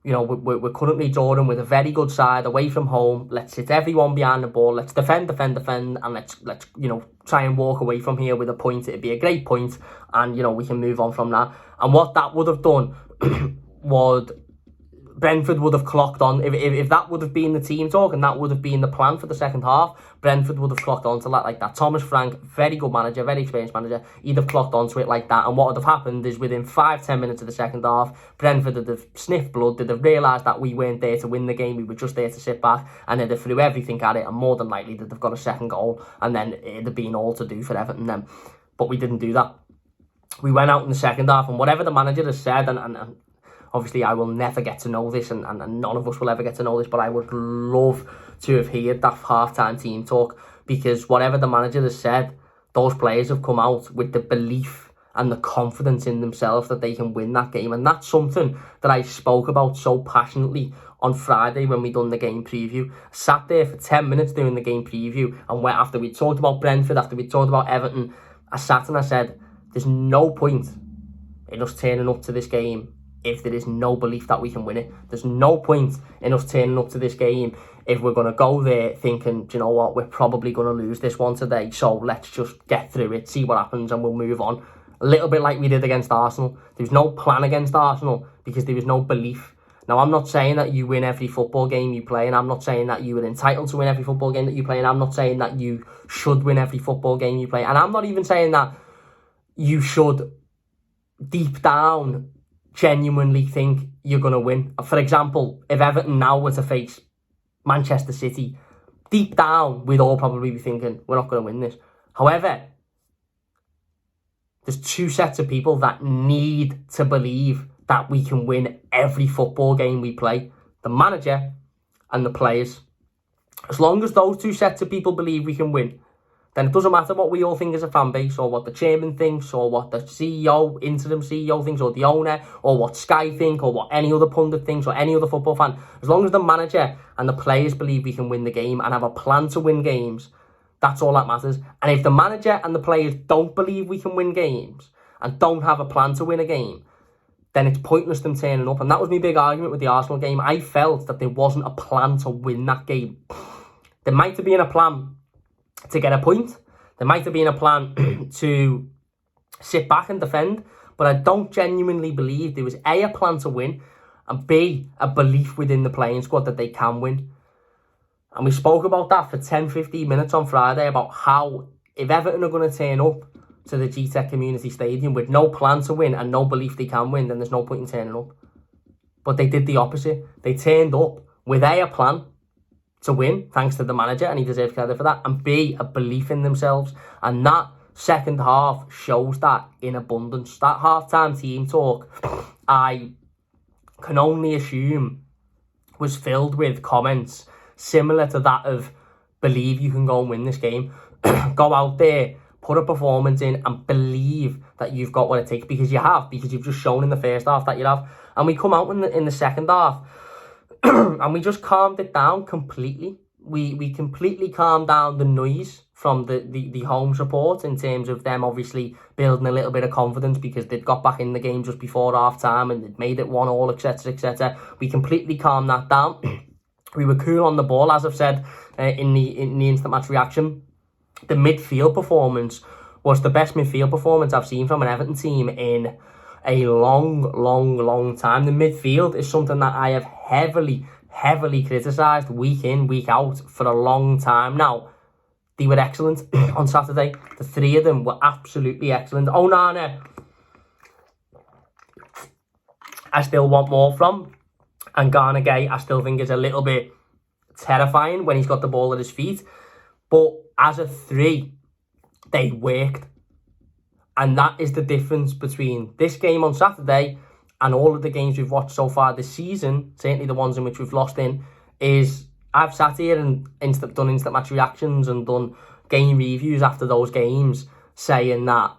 You know, we're currently drawing with a very good side away from home. Let's sit everyone behind the ball. Let's defend, and let's you know, try and walk away from here with a point. It'd be a great point, and you know, we can move on from that. And what that would have done Brentford would have clocked on, if that would have been the team talk and that would have been the plan for the second half, Brentford would have clocked on to that like that. Thomas Frank, very good manager, very experienced manager, he'd have clocked onto it like that. And what would have happened is within 5-10 minutes of the second half, Brentford would have sniffed blood, they'd have realised that we weren't there to win the game, we were just there to sit back, and they'd have threw everything at it, and more than likely they'd have got a second goal, and then it'd have been all to do for Everton then. But we didn't do that. We went out in the second half, and whatever the manager has said, and obviously, I will never get to know this, and none of us will ever get to know this, but I would love to have heard that half-time team talk, because whatever the manager has said, those players have come out with the belief and the confidence in themselves that they can win that game. And that's something that I spoke about so passionately on Friday when we done the game preview. I sat there for 10 minutes doing the game preview, and after we talked about Brentford, after we talked about Everton, I sat and I said, there's no point in us turning up to this game if there is no belief that we can win it. There's no point in us turning up to this game if we're going to go there thinking, do you know what, we're probably going to lose this one today, so let's just get through it, see what happens, and we'll move on. A little bit like we did against Arsenal. There was no plan against Arsenal because there was no belief. Now, I'm not saying that you win every football game you play, and I'm not saying that you are entitled to win every football game that you play, and I'm not saying that you should win every football game you play, and I'm not even saying that you should, deep down, genuinely think you're going to win. For example, if Everton now were to face Manchester City, deep down we'd all probably be thinking we're not going to win this. However, there's two sets of people that need to believe that we can win every football game we play: the manager and the players. As long as those two sets of people believe we can win, then it doesn't matter what we all think as a fan base, or what the chairman thinks, or what the CEO, interim CEO thinks, or the owner, or what Sky think, or what any other pundit thinks, or any other football fan. As long as the manager and the players believe we can win the game and have a plan to win games, that's all that matters. And if the manager and the players don't believe we can win games and don't have a plan to win a game, then it's pointless them turning up. And that was my big argument with the Arsenal game. I felt that there wasn't a plan to win that game. There might have been a plan to get a point. There might have been a plan to sit back and defend, but I don't genuinely believe there was a plan to win, and B, a belief within the playing squad that they can win. And we spoke about that for 10-15 minutes on Friday, about how if Everton are going to turn up to the GTEC Community Stadium with no plan to win and no belief they can win, then there's no point in turning up. But they did the opposite. They turned up with a plan to win, thanks to the manager, and he deserves credit for that, and B, a belief in themselves. And that second half shows that in abundance. That half-time team talk, I can only assume, was filled with comments similar to that of, believe you can go and win this game. Go out there, put a performance in, and believe that you've got what it takes, because you have, because you've just shown in the first half that you have. And we come out in the second half, and we just calmed it down completely. We completely calmed down the noise from the home support, in terms of them obviously building a little bit of confidence because they'd got back in the game just before half time and they'd made it 1-1, etc, etc. We completely calmed that down. We were cool on the ball, as I've said in the instant match reaction. The midfield performance was the best midfield performance I've seen from an Everton team in a long time. The midfield is something that I have heavily criticised week in, week out for a long time now. They were excellent on Saturday. The three of them were absolutely excellent. Onana, I still want more from. And Garner Gay, I still think is a little bit terrifying when he's got the ball at his feet. But as a three, they worked. And that is the difference between this game on Saturday and all of the games we've watched so far this season, certainly the ones in which we've lost in, is I've sat here and done instant match reactions and done game reviews after those games saying that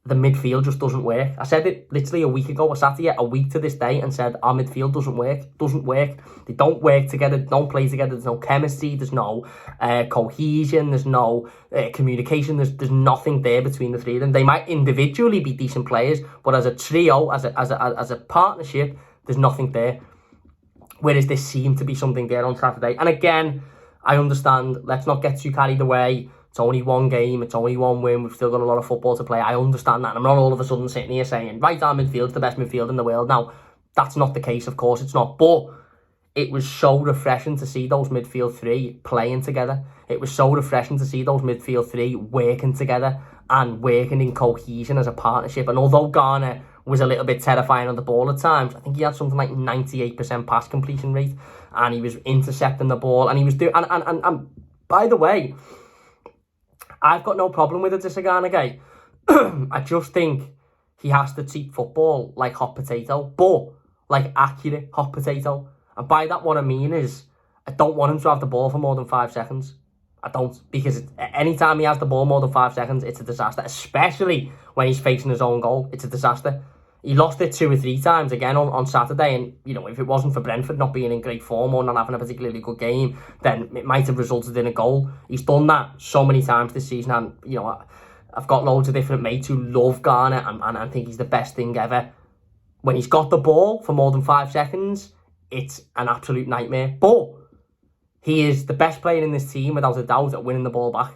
the midfield just doesn't work. I said it literally a week ago. I sat here a week to this day and said our midfield doesn't work. They don't work together. They don't play together. There's no chemistry. There's no cohesion. There's no communication. There's nothing there between the three of them. They might individually be decent players, but as a trio, as a partnership, there's nothing there. Whereas there seemed to be something there on Saturday. And again, I understand. Let's not get too carried away. It's only one game. It's only one win. We've still got a lot of football to play. I understand that. And I'm not all of a sudden sitting here saying, right, our midfield's the best midfield in the world. Now, that's not the case. Of course, it's not. But it was so refreshing to see those midfield three playing together. It was so refreshing to see those midfield three working together and working in cohesion as a partnership. And although Garner was a little bit terrifying on the ball at times, I think he had something like 98% pass completion rate. And he was intercepting the ball. And he was doing... And by the way, I've got no problem with a Garner guy. I just think he has to treat football like hot potato, but like accurate hot potato. And by that, what I mean is, I don't want him to have the ball for more than 5 seconds. I don't, because anytime he has the ball more than 5 seconds, it's a disaster, especially when he's facing his own goal. It's a disaster. He lost it 2 or 3 times again on Saturday, and you know, if it wasn't for Brentford not being in great form or not having a particularly good game, then it might have resulted in a goal. He's done that so many times this season, and you know, I've got loads of different mates who love Garner, and I think he's the best thing ever. When he's got the ball for more than 5 seconds, it's an absolute nightmare. But he is the best player in this team, without a doubt, at winning the ball back,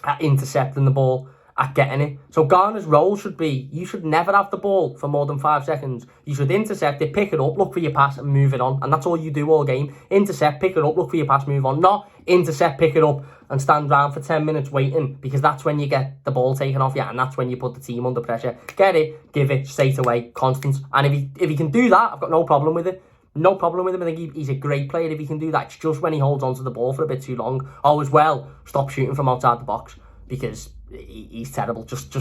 at intercepting the ball, at getting it. So Garner's role should be, you should never have the ball for more than 5 seconds. You should intercept it, pick it up, look for your pass and move it on. And that's all you do all game. Intercept, pick it up, look for your pass, move on. Not intercept, pick it up and stand around for 10 minutes waiting, because that's when you get the ball taken off you and that's when you put the team under pressure. Get it, give it, straight away, constant. And if he can do that, I've got no problem with it. No problem with him. I think he's a great player if he can do that. It's just when he holds onto the ball for a bit too long. Oh, as well, stop shooting from outside the box, because he's terrible. Just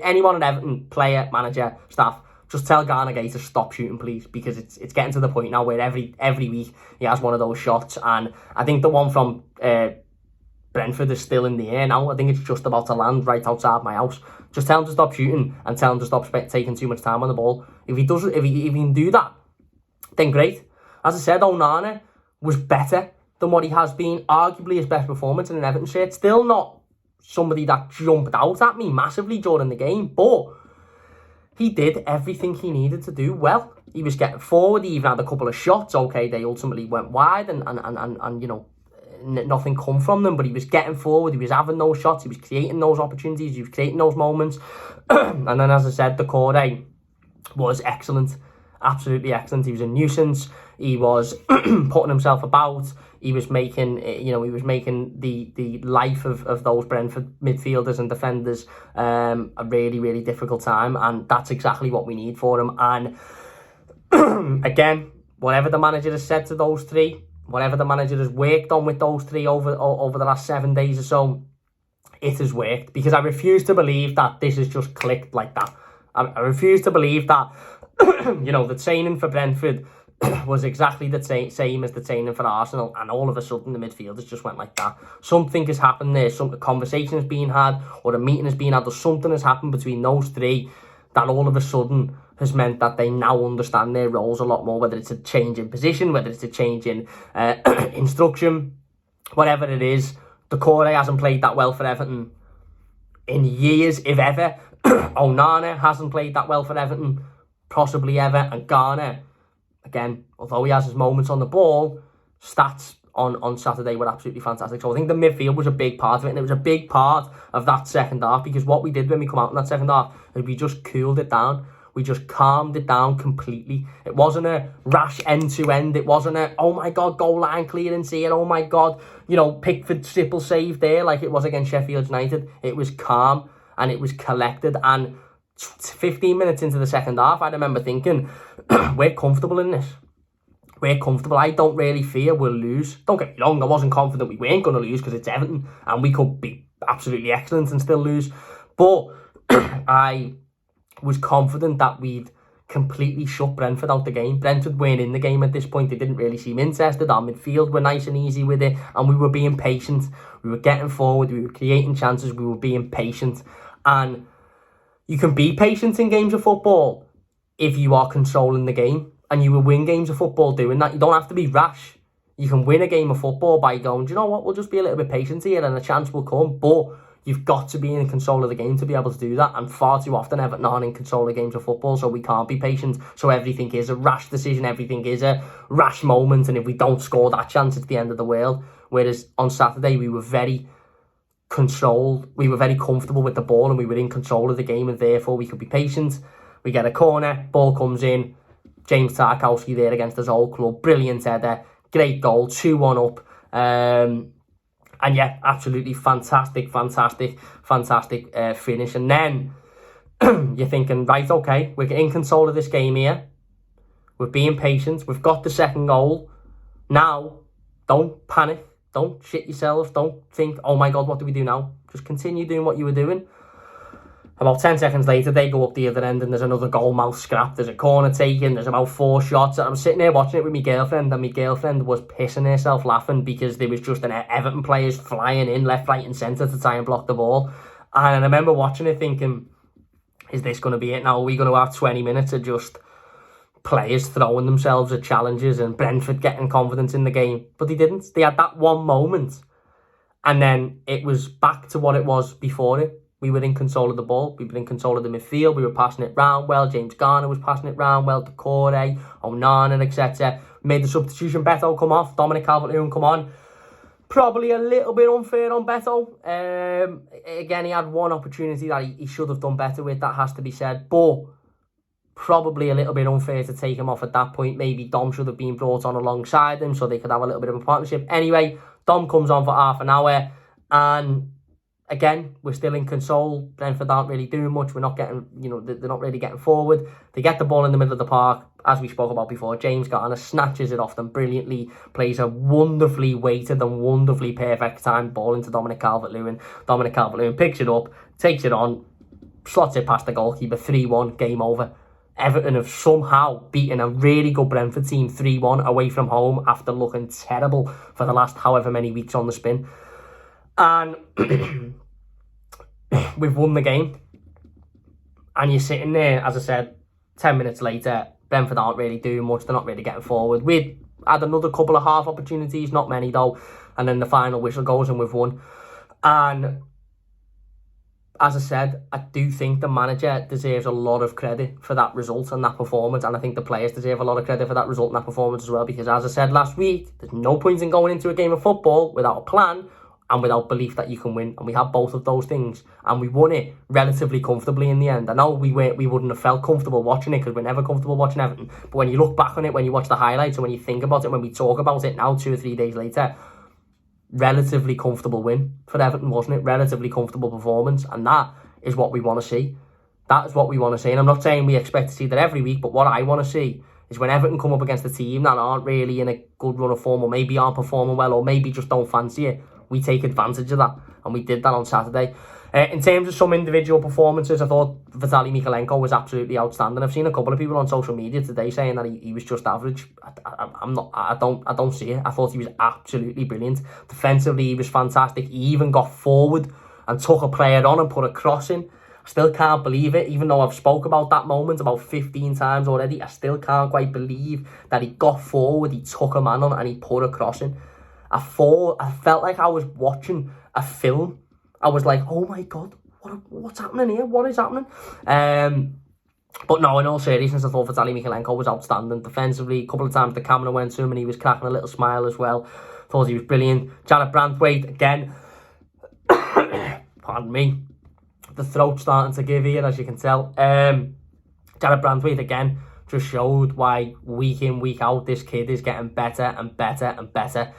anyone at Everton, player, manager, staff, just tell Garner Gay to stop shooting, please, because it's getting to the point now where every week he has one of those shots, and I think the one from Brentford is still in the air now. I think it's just about to land right outside my house. Just tell him to stop shooting and tell him to stop taking too much time on the ball. If he can do that, then great. As I said, Onana was better than what he has been. Arguably his best performance in an Everton shirt. Still not somebody that jumped out at me massively during the game, but he did everything he needed to do well. He was getting forward. He even had a couple of shots. Okay, they ultimately went wide, and you know, nothing come from them. But he was getting forward. He was having those shots. He was creating those opportunities. He was creating those moments. And then, as I said, the Corday was excellent. Absolutely excellent. He was a nuisance. He was putting himself about. He was making, the life of those Brentford midfielders and defenders a really, really difficult time, and that's exactly what we need for him. And again, whatever the manager has said to those three, whatever the manager has worked on with those three over the last 7 days or so, it has worked, because I refuse to believe that this has just clicked like that. I refuse to believe that the training for Brentford was exactly the same as the training for Arsenal, and all of a sudden the midfielders just went like that. Something has happened there. Some conversation has been had, or a meeting has been had, or something has happened between those three that all of a sudden has meant that they now understand their roles a lot more, whether it's a change in position, whether it's a change in instruction, whatever it is. Doucouré hasn't played that well for Everton in years, if ever. Onana hasn't played that well for Everton possibly ever, and Garner, again, although he has his moments on the ball, stats on Saturday were absolutely fantastic. So I think the midfield was a big part of it, and it was a big part of that second half, because what we did when we come out in that second half is we just cooled it down. We just calmed it down completely. It wasn't a rash end-to-end. It wasn't a, oh my God, goal line clearance here. Oh my God, Pickford triple save there like it was against Sheffield United. It was calm and it was collected. And 15 minutes into the second half, I remember thinking, we're comfortable in this. We're comfortable. I don't really fear we'll lose. Don't get me wrong, I wasn't confident we weren't going to lose because it's Everton and we could be absolutely excellent and still lose. But I was confident that we'd completely shut Brentford out the game. Brentford weren't in the game at this point. They didn't really seem interested. Our midfield were nice and easy with it, and we were being patient. We were getting forward. We were creating chances. We were being patient. And you can be patient in games of football if you are controlling the game, and you will win games of football doing that. You don't have to be rash. You can win a game of football by going, do you know what, we'll just be a little bit patient here and a chance will come. But you've got to be in control of the game to be able to do that. And far too often, Everton aren't in control of games of football, so we can't be patient. So everything is a rash decision. Everything is a rash moment. And if we don't score that chance, it's the end of the world. Whereas on Saturday, we were very controlled. We were very comfortable with the ball and we were in control of the game, and therefore we could be patient. We get a corner, ball comes in. James Tarkowski there against his old club. Brilliant header. Great goal. 2-1 up. And yeah, absolutely fantastic finish. And then you're thinking, right, okay, we're in control of this game here. We're being patient. We've got the second goal. Now, don't panic. Don't shit yourselves. Don't think, oh my God, what do we do now? Just continue doing what you were doing. About 10 seconds later, they go up the other end and there's another goal mouth scrap. There's a corner taken. There's about 4 shots. And I'm sitting there watching it with my girlfriend, and my girlfriend was pissing herself laughing because there was just an Everton players flying in left, right and centre to try and block the ball. And I remember watching it thinking, is this going to be it now? Are we going to have 20 minutes of just players throwing themselves at challenges and Brentford getting confidence in the game? But they didn't. They had that one moment. And then it was back to what it was before it. We were in control of the ball. We were in control of the midfield. We were passing it round well. James Garner was passing it round well. Decore, Onana, etc. Made the substitution. Beto come off. Dominic Calvert-Lewin come on. Probably a little bit unfair on Beto. Again, he had one opportunity that he should have done better with. That has to be said. But probably a little bit unfair to take him off at that point. Maybe Dom should have been brought on alongside him so they could have a little bit of a partnership. Anyway, Dom comes on for half an hour and again, we're still in control. Brentford aren't really doing much. We're not getting, they're not really getting forward. They get the ball in the middle of the park, as we spoke about before. James Garner snatches it off them brilliantly, plays a wonderfully weighted and wonderfully perfect timed ball into Dominic Calvert-Lewin. Dominic Calvert-Lewin picks it up, takes it on, slots it past the goalkeeper, 3-1, game over. Everton have somehow beaten a really good Brentford team 3-1 away from home after looking terrible for the last however many weeks on the spin. And we've won the game. And you're sitting there, as I said, 10 minutes later, Brentford aren't really doing much. They're not really getting forward. We had another couple of half opportunities, not many though. And then the final whistle goes and we've won. And as I said, I do think the manager deserves a lot of credit for that result and that performance. And I think the players deserve a lot of credit for that result and that performance as well. Because as I said last week, there's no point in going into a game of football without a plan and without belief that you can win. And we had both of those things. And we won it relatively comfortably in the end. I know we wouldn't have felt comfortable watching it because we're never comfortable watching Everton. But when you look back on it, when you watch the highlights and when you think about it, when we talk about it now 2 or 3 days later, relatively comfortable win for Everton, wasn't it? Relatively comfortable performance. And that is what we want to see. That is what we want to see. And I'm not saying we expect to see that every week, but what I want to see is when Everton come up against a team that aren't really in a good run of form, or maybe aren't performing well, or maybe just don't fancy it, we take advantage of that. And we did that on Saturday. In terms of some individual performances, I thought Vitaly Mykolenko was absolutely outstanding. I've seen a couple of people on social media today saying that he was just average. I don't see it. I thought he was absolutely brilliant. Defensively, he was fantastic. He even got forward and took a player on and put a cross in. I still can't believe it, even though I've spoke about that moment about 15 times already. I still can't quite believe that he got forward, he took a man on and he put a cross in. I felt like I was watching a film. I was like, oh my God, what's happening here? What is happening? But no, in all seriousness, I thought Vitaly Mykolenko was outstanding. Defensively, a couple of times the camera went to him and he was cracking a little smile as well. Thought he was brilliant. Jared Brantwaite, again, pardon me, the throat's starting to give here, as you can tell. Jared Brantwaite, again, just showed why week in, week out, this kid is getting better and better and better.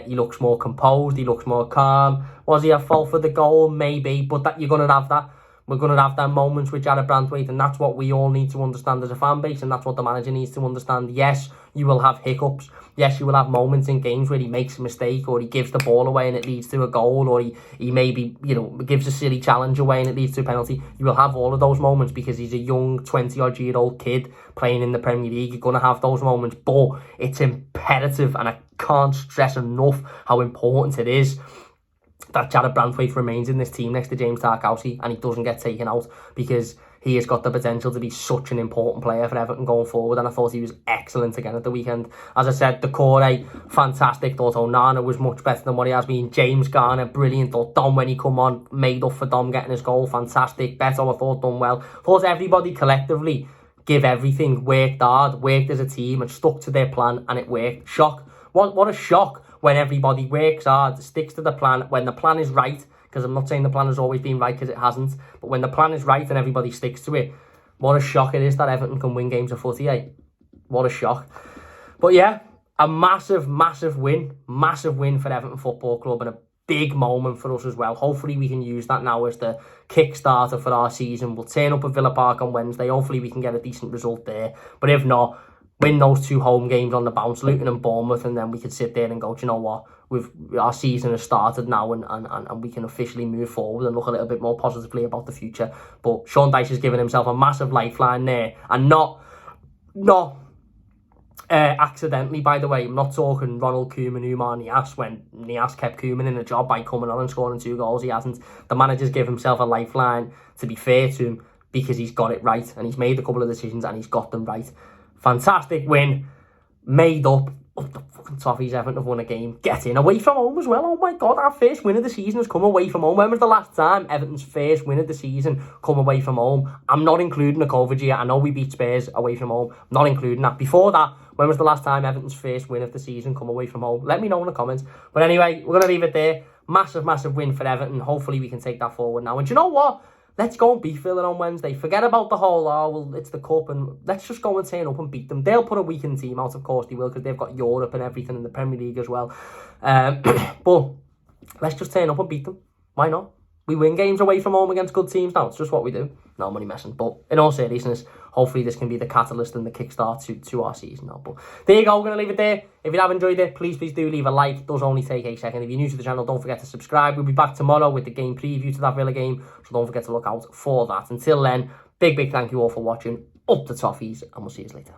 He looks more composed, he looks more calm. Was he at fault for the goal? Maybe, but that you're going to have that. We're going to have that moments with Jared Brantwaite, and that's what we all need to understand as a fan base, and that's what the manager needs to understand. Yes, you will have hiccups. Yes, you will have moments in games where he makes a mistake, or he gives the ball away and it leads to a goal, or he maybe, gives a silly challenge away and it leads to a penalty. You will have all of those moments because he's a young 20-odd-year-old kid playing in the Premier League. You're going to have those moments, but it's imperative, and I can't stress enough how important it is that Jared Brantwaite remains in this team next to James Tarkowski and he doesn't get taken out, because he has got the potential to be such an important player for Everton going forward, and I thought he was excellent again at the weekend. As I said, Decore, fantastic. Thought Onana was much better than what he has been. James Garner, brilliant. Thought Dom, when he come on, made up for Dom getting his goal, fantastic. Beto, I thought, done well. Thought everybody collectively give everything, worked hard, worked as a team and stuck to their plan, and it worked. Shock. What a shock when everybody works hard, sticks to the plan, when the plan is right, because I'm not saying the plan has always been right, because it hasn't, but when the plan is right and everybody sticks to it, what a shock it is that Everton can win games of footy, eh? What a shock. But yeah, a massive, massive win for Everton Football Club, and a big moment for us as well. Hopefully we can use that now as the kickstarter for our season. We'll turn up at Villa Park on Wednesday. Hopefully we can get a decent result there, but if not, win those 2 home games on the bounce, Luton and Bournemouth, and then we could sit there and go, do you know what, our season has started now, and we can officially move forward and look a little bit more positively about the future. But Sean Dyche has given himself a massive lifeline there, and not accidentally, by the way. I'm not talking Ronald Koeman, Umar Niasse, when Niasse kept Koeman in the job by coming on and scoring 2 goals. He hasn't. The manager's given himself a lifeline, to be fair to him, because he's got it right, and he's made a couple of decisions and he's got them right. Fantastic win, made up the fucking Toffees. Everton have won a game, get in, away from home as well. Oh my God, our first win of the season has come away from home. When was the last time Everton's first win of the season come away from home? I'm not including the COVID year. I know we beat Spurs away from home. I'm not including that. Before that, when was the last time Everton's first win of the season come away from home? Let me know in the comments. But anyway, we're going to leave it there. Massive, massive win for Everton. Hopefully we can take that forward now. And do you know what? Let's go and beat Villa on Wednesday. Forget about the whole, well, it's the cup, and let's just go and turn up and beat them. They'll put a weakened team out, of course they will, because they've got Europe and everything in the Premier League as well. But let's just turn up and beat them. Why not? We win games away from home against good teams now. It's just what we do. No, I'm only messing. But in all seriousness, hopefully this can be the catalyst and the kickstart to our season now. But there you go. We're going to leave it there. If you have enjoyed it, please do leave a like. It does only take a second. If you're new to the channel, don't forget to subscribe. We'll be back tomorrow with the game preview to that Villa game, so don't forget to look out for that. Until then, big thank you all for watching. Up the Toffees, and we'll see you later.